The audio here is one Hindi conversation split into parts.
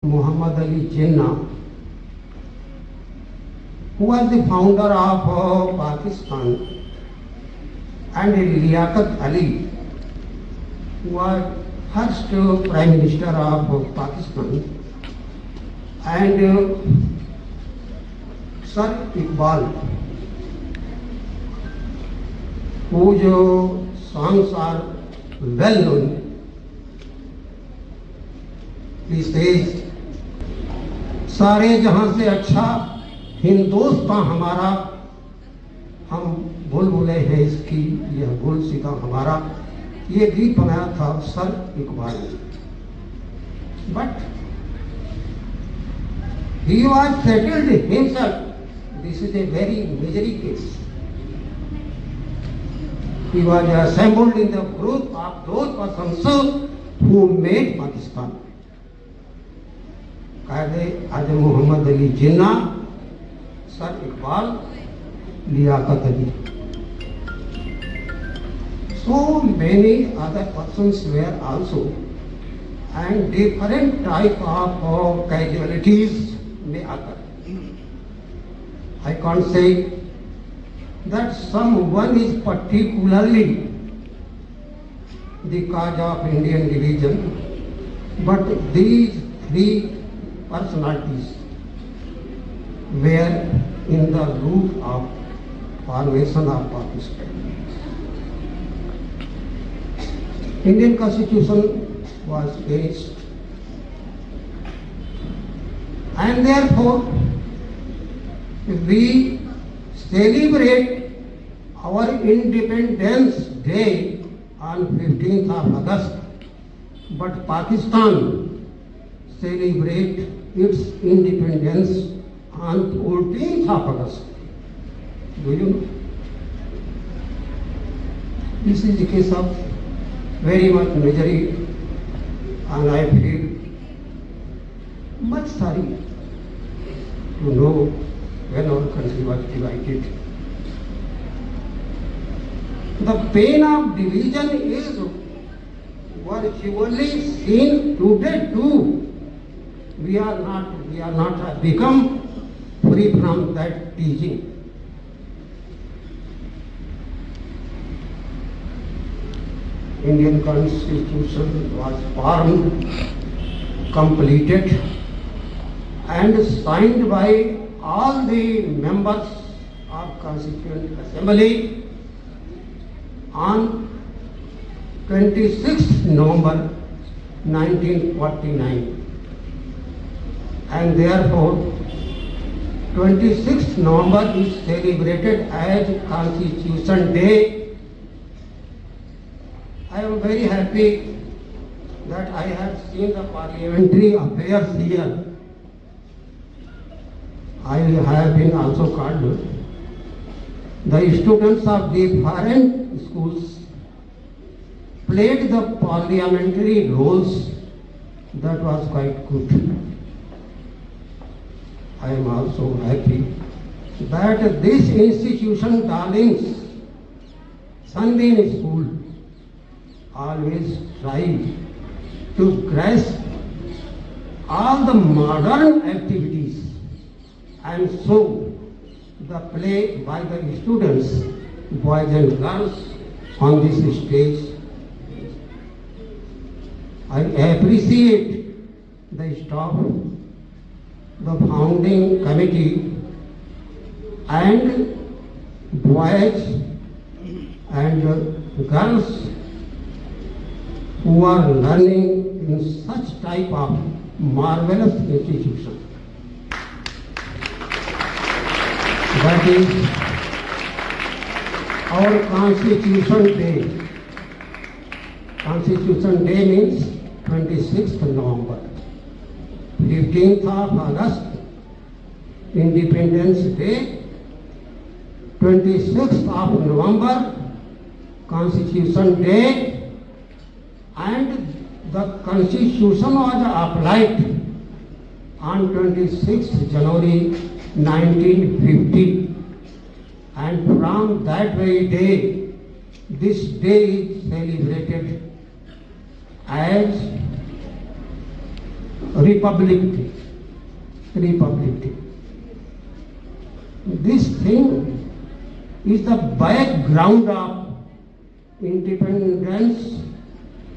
Muhammad Ali Jinnah, who was the founder of Pakistan, and Liaquat Ali, who was first Prime Minister of Pakistan, and Sir Iqbal, whose songs are well known. He says, सारे जहां से अच्छा हिंदुस्तान हमारा, हम बुलबुले हैं इसकी यह गुलसिता हमारा। ये गीत बनाया था सर इकबाल ने। But he was settled himself. This is a very misery case. He was assembled in the group of those persons who made Pakistan. Quaid Azam Mohammad Ali Jinnah, sir Iqbal, Liaquat Ali. So many other persons were also, and different type of casualties may occur. I can't say that someone is particularly the cause of Indian division, but these three personalities were in the root of formation of Pakistan. Indian Constitution was finished, and therefore we celebrate our Independence Day on 15th of August, but Pakistan celebrate its independence on 14th of August. Do you know? This is the case of very much misery, and I feel much sorry to know when our country was divided. The pain of division is virtually seen today too. We are not become free from that teaching. Indian Constitution was formed, completed, and signed by all the members of Constituent Assembly on 26th November 1949. And therefore 26th November is celebrated as Constitution Day. I am very happy that I have seen the parliamentary affairs here. I have been also called. The students of the foreign schools played the parliamentary roles. That was quite good. I am also happy that this institution, Darlings Sunbeam School, always strive to grasp all the modern activities, and so the play by the students, boys and girls, on this stage. I appreciate the staff, the founding committee, and boys and girls who are learning in such type of marvelous institution. That is our Constitution Day. Constitution Day means 26th November. 15th of August, Independence Day. 26th of November, Constitution Day. And the Constitution was applied on 26th January 1950. And from that very day, this day is celebrated as Republic Day. Republic Day. This thing is the background of independence,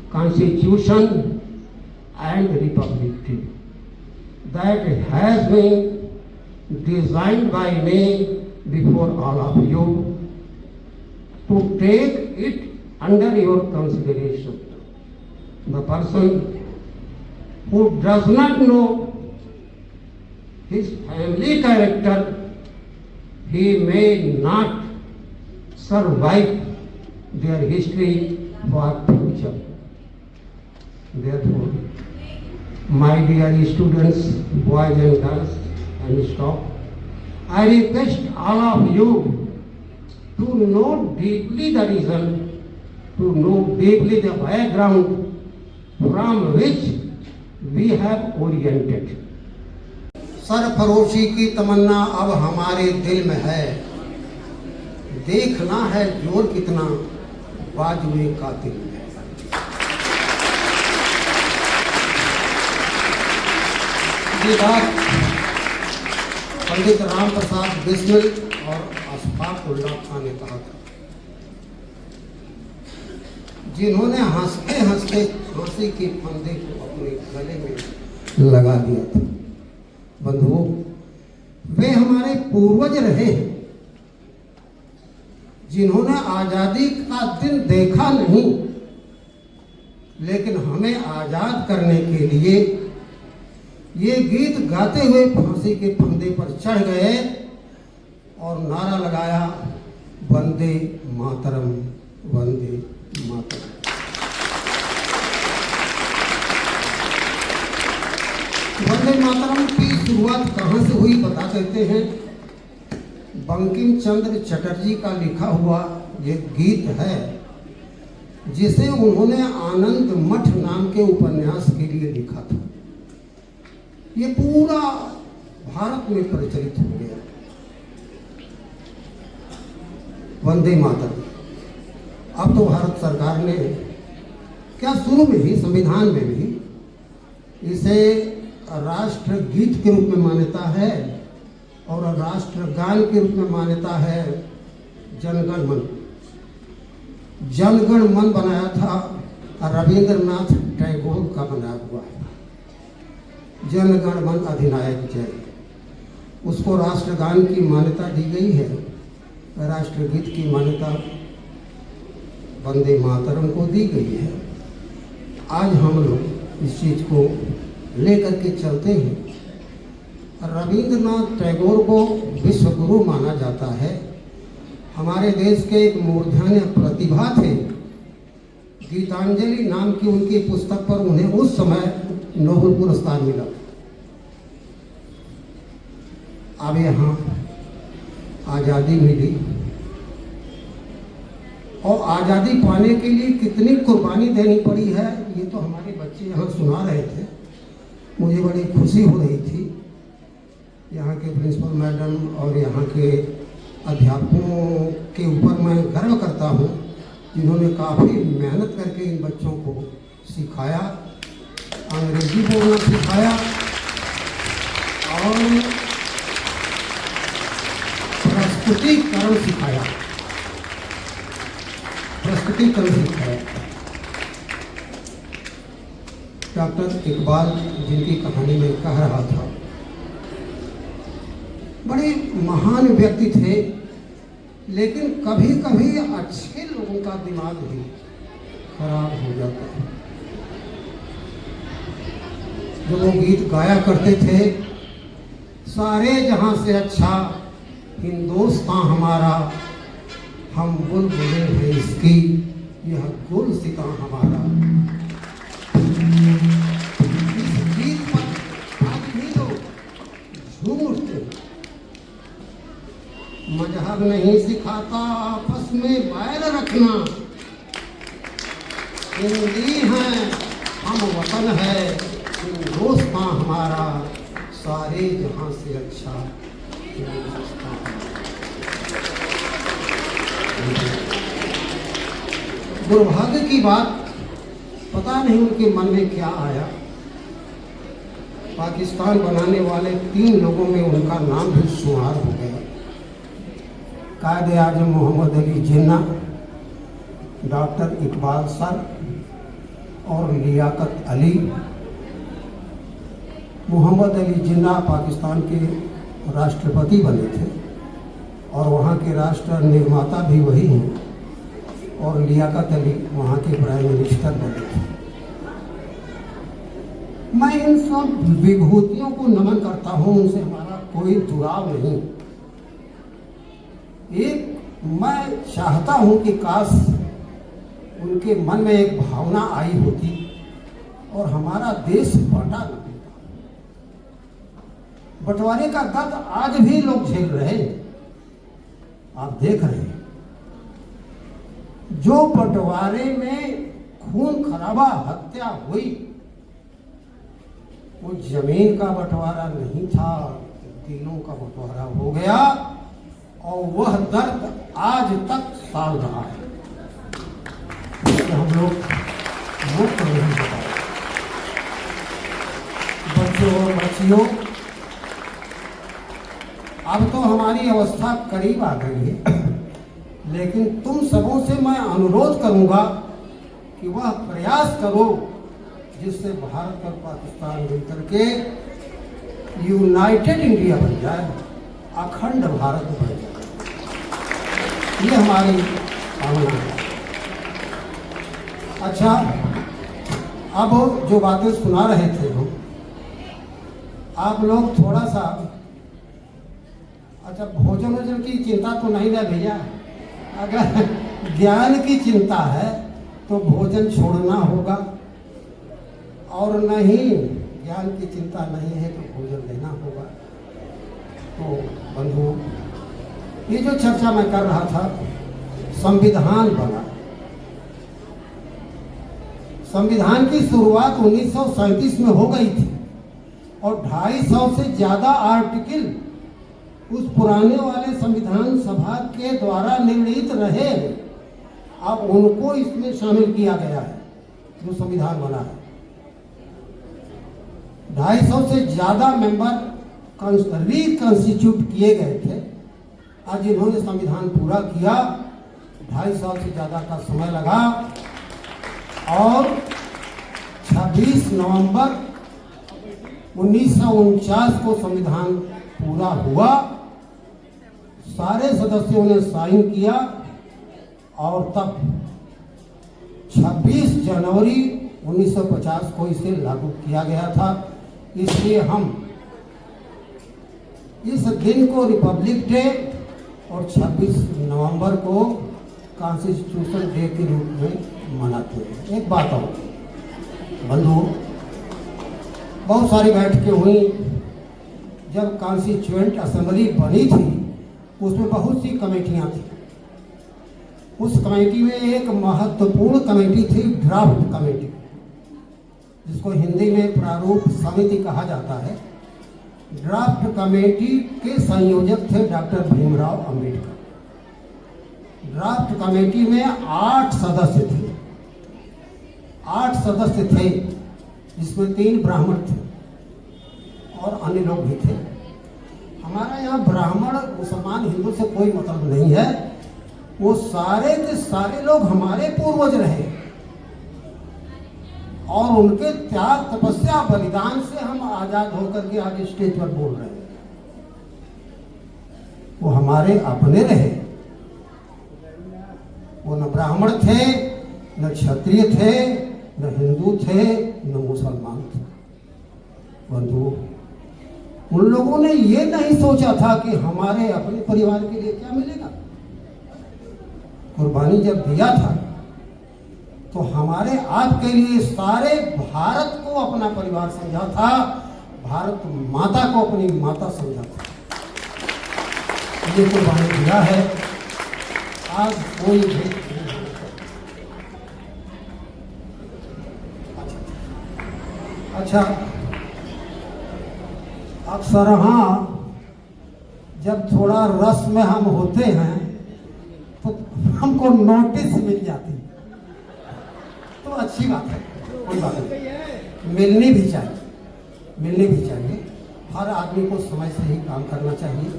Constitution and Republic Day that has been designed by me before all of you to take it under your consideration. The person who does not know his family character, he may not survive their history for future. Therefore, my dear students, boys and girls, and staff, I request all of you to know deeply the reason, to know deeply the background from which we have oriented. सरफरोशी की तमन्ना अब हमारे दिल में है, देखना है जोर कितना बाजुए कातिल में। ये बात पंडित राम प्रसाद बिस्मिल और अशफाक उल्लाह खान ने कहा था, जिन्होंने हंसते हंसते फांसी के फंदे को अपने गले में लगा दिया था। बंधुओं, वे हमारे पूर्वज रहे हैं जिन्होंने आजादी का दिन देखा नहीं, लेकिन हमें आजाद करने के लिए ये गीत गाते हुए फांसी के फंदे पर चढ़ गए और नारा लगाया, वंदे मातरम, वंदे मातरम। वंदे मातरम की शुरुआत कहाँ से हुई बता देते हैं। बंकिम चंद्र चटर्जी का लिखा हुआ ये गीत है, जिसे उन्होंने आनंद मठ नाम के उपन्यास के लिए लिखा था। ये पूरा भारत में प्रचलित हो गया। वंदे मातरम अब तो भारत सरकार ने क्या शुरू में ही संविधान में भी इसे राष्ट्र गीत के रूप में मान्यता है और राष्ट्रगान के रूप में मान्यता है। जनगण मन, जनगण मन बनाया था रविंद्रनाथ टैगोर का बनाया हुआ है। जनगण मन अधिनायक जय, उसको राष्ट्रगान की मान्यता दी गई है, राष्ट्रगीत की मान्यता वंदे मातरम को दी गई है। आज हम लोग इस चीज को लेकर के चलते हैं। रविंद्रनाथ टैगोर को विश्व गुरु माना जाता है। हमारे देश के एक मूर्धन्य प्रतिभा थे। गीतांजलि नाम की उनकी पुस्तक पर उन्हें उस समय नोबेल पुरस्कार मिला। अब यहाँ आज़ादी मिली और आज़ादी पाने के लिए कितनी कुर्बानी देनी पड़ी है, ये तो हमारे बच्चे यहाँ सुना रहे थे। मुझे बड़ी खुशी हो रही थी। यहाँ के प्रिंसिपल मैडम और यहाँ के अध्यापकों के ऊपर मैं गर्व करता हूँ, जिन्होंने काफ़ी मेहनत करके इन बच्चों को सिखाया, अंग्रेजी बोलना सिखाया और प्रस्तुतिकरण सिखाया, डॉक्टर इकबाल जिनकी कहानी में कह रहा था, बड़े महान व्यक्ति थे, लेकिन कभी कभी अच्छे लोगों का दिमाग भी खराब हो जाता है। जो वो गीत गाया करते थे, सारे जहां से अच्छा हिंदुस्तान हमारा, हम बुलबुले हैं इसकी, यह गुलसितां हमारा। इस गीत पर आज भी लोग झूम उठते हैं। मजहब नहीं सिखाता आपस में बैर रखना, हिंदी हैं हम वतन है, हिंदुस्तान हमारा, सारे जहां से अच्छा हिंदुस्तान। दुर्भाग्य की बात, पता नहीं उनके मन में क्या आया, पाकिस्तान बनाने वाले 3 लोगों में उनका नाम भी शुमार हो गया। कायदे आज़म मोहम्मद अली जिन्ना, डॉक्टर इकबाल सर और लियाकत अली। मोहम्मद अली जिन्ना पाकिस्तान के राष्ट्रपति बने थे और वहाँ के राष्ट्र निर्माता भी वही हैं, और लियाकत अली वहाँ के प्राइम मिनिस्टर बने थे। मैं इन सब विभूतियों को नमन करता हूँ, उनसे हमारा कोई जुड़ाव नहीं। एक मैं चाहता हूँ कि काश उनके मन में एक भावना आई होती और हमारा देश बटा न होता। बंटवारे का दर्द आज भी लोग झेल रहे हैं, आप देख रहे हैं। जो बंटवारे में खून खराबा हत्या हुई, वो जमीन का बंटवारा नहीं था, दिलों का बंटवारा हो गया, और वह दर्द आज तक साल रहा है। हम लोग मुक्त नहीं हो पाए। बच्चों और बच्चियों, अब तो हमारी अवस्था करीब आ गई है, लेकिन तुम सबों से मैं अनुरोध करूंगा कि वह प्रयास करो जिससे भारत और पाकिस्तान मिलकर के यूनाइटेड इंडिया बन जाए, अखंड भारत बन जाए। ये हमारी कामना है। अच्छा, अब जो बातें सुना रहे थे हम, आप लोग थोड़ा सा, अच्छा भोजन वोजन की चिंता तो नहीं है भैया। अगर ज्ञान की चिंता है तो भोजन छोड़ना होगा, और नहीं ज्ञान की चिंता नहीं है तो भोजन लेना होगा। तो बंधुओं, ये जो चर्चा मैं कर रहा था, संविधान बना। संविधान की शुरुआत 1937 में हो गई थी और 250 से ज्यादा आर्टिकल उस पुराने वाले संविधान सभा के द्वारा निर्णीत रहे। अब उनको इसमें शामिल किया गया है जो संविधान बना है। 250 से ज्यादा मेंबर रिकॉन्स्टिट्यूट किए गए थे। आज इन्होंने संविधान पूरा किया, 2.5 साल से ज्यादा का समय लगा, और 26 नवंबर 1949 को संविधान पूरा हुआ। सारे सदस्यों ने साइन किया और तब 26 जनवरी 1950 को इसे लागू किया गया था। इसलिए हम इस दिन को रिपब्लिक डे और 26 नवंबर को कॉन्स्टिट्यूशन डे के रूप में मनाते हैं। एक बात और बंधुओं, बहुत सारी बैठकें हुई। जब कॉन्स्टिट्यूएंट असेंबली बनी थी उसमें बहुत सी कमेटियां थी। उस कमेटी में एक महत्वपूर्ण कमेटी थी, ड्राफ्ट कमेटी, जिसको हिंदी में प्रारूप समिति कहा जाता है। ड्राफ्ट कमेटी के संयोजक थे doctor Bhimrao Ambedkar. Draft committee में 8 सदस्य थे। 8 सदस्य थे, जिसमें 3 ब्राह्मण थे और अन्य लोग भी थे। हमारा यहाँ ब्राह्मण मुसलमान हिंदू से कोई मतलब नहीं है। वो सारे के सारे लोग हमारे पूर्वज रहे और उनके त्याग, तपस्या, बलिदान से हम आजाद होकर के आज स्टेज पर बोल रहे हैं। वो हमारे अपने रहे। वो न ब्राह्मण थे, न क्षत्रिय थे, न हिंदू थे, न मुसलमान थे। बंधु, उन लोगों ने ये नहीं सोचा था कि हमारे अपने परिवार के लिए क्या मिलेगा। कुर्बानी जब दिया था तो हमारे आपके लिए सारे भारत को अपना परिवार समझा था, भारत माता को अपनी माता समझा था। ये कुर्बानी दिया है। आज कोई भी अच्छा, अक्सर हाँ, जब थोड़ा रस में हम होते हैं तो हमको नोटिस मिल जाती है, तो अच्छी बात है, कोई बात नहीं, मिलनी भी चाहिए, मिलनी भी चाहिए। हर आदमी को समय से ही काम करना चाहिए।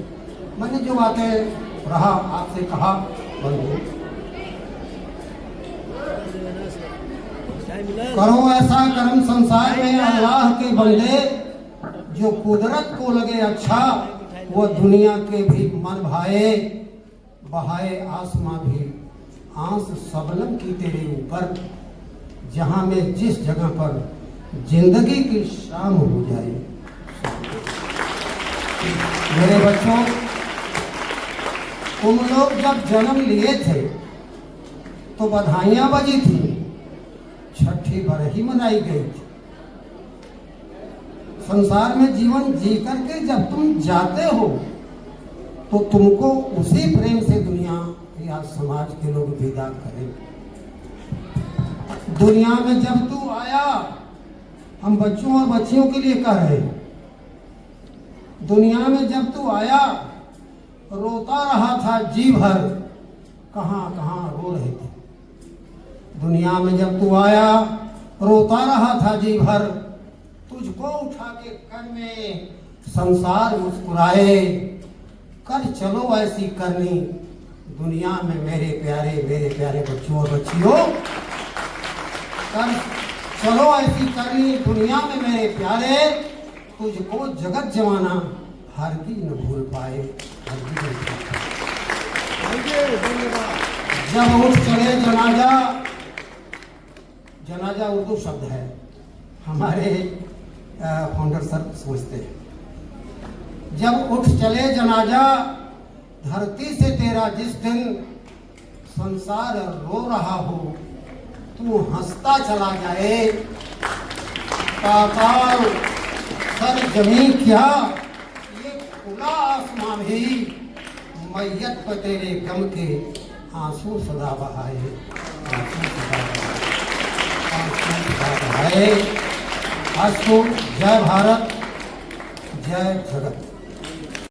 मैंने जो बातें रहा आपसे कहा बंधु, करो ऐसा करम संसार में अल्लाह के बंदे, जो कुदरत को लगे अच्छा, वो दुनिया के भी मन भाए, बहाए आसमां भी आंस सबलम की तेरे ऊपर, जहां में जिस जगह पर जिंदगी की शाम हो जाए। मेरे बच्चों, तुम लोग जब जन्म लिए थे तो बधाइयां बजी थी, छठी बरही मनाई गई थी। संसार में जीवन जी करके जब तुम जाते हो तो तुमको उसी प्रेम से दुनिया या समाज के लोग विदा करें। दुनिया में जब तू आया, हम बच्चों और बच्चियों के लिए कह रहे हैं, दुनिया में जब तू आया रोता रहा था जी भर, कहाँ कहाँ रो रहे थे। दुनिया में जब तू आया रोता रहा था जी भर, तुझको उठा के कर में संसार मुस्कुराए। कर चलो ऐसी करनी दुनिया में मेरे प्यारे बच्चों और बच्चियों, कर चलो ऐसी करनी दुनिया में मेरे प्यारे, तुझको जगत जमाना हरगिज़ न भूल पाए, हरगिज़ न भूल पाए। जब उठ चले जनाजा, जनाजा उर्दू शब्द है, हमारे फाउंडर सर सोचते हैं। जब उठ चले जनाजा धरती से तेरा, जिस दिन संसार रो रहा हो, तू हंसता चला जाए। पाताल सर जमीन क्या, ये खुला आसमां भी मैयत पर तेरे गम के आंसू सदा बहाए, आंसू सदा बहाए। आज तो जय भारत, जय जगत।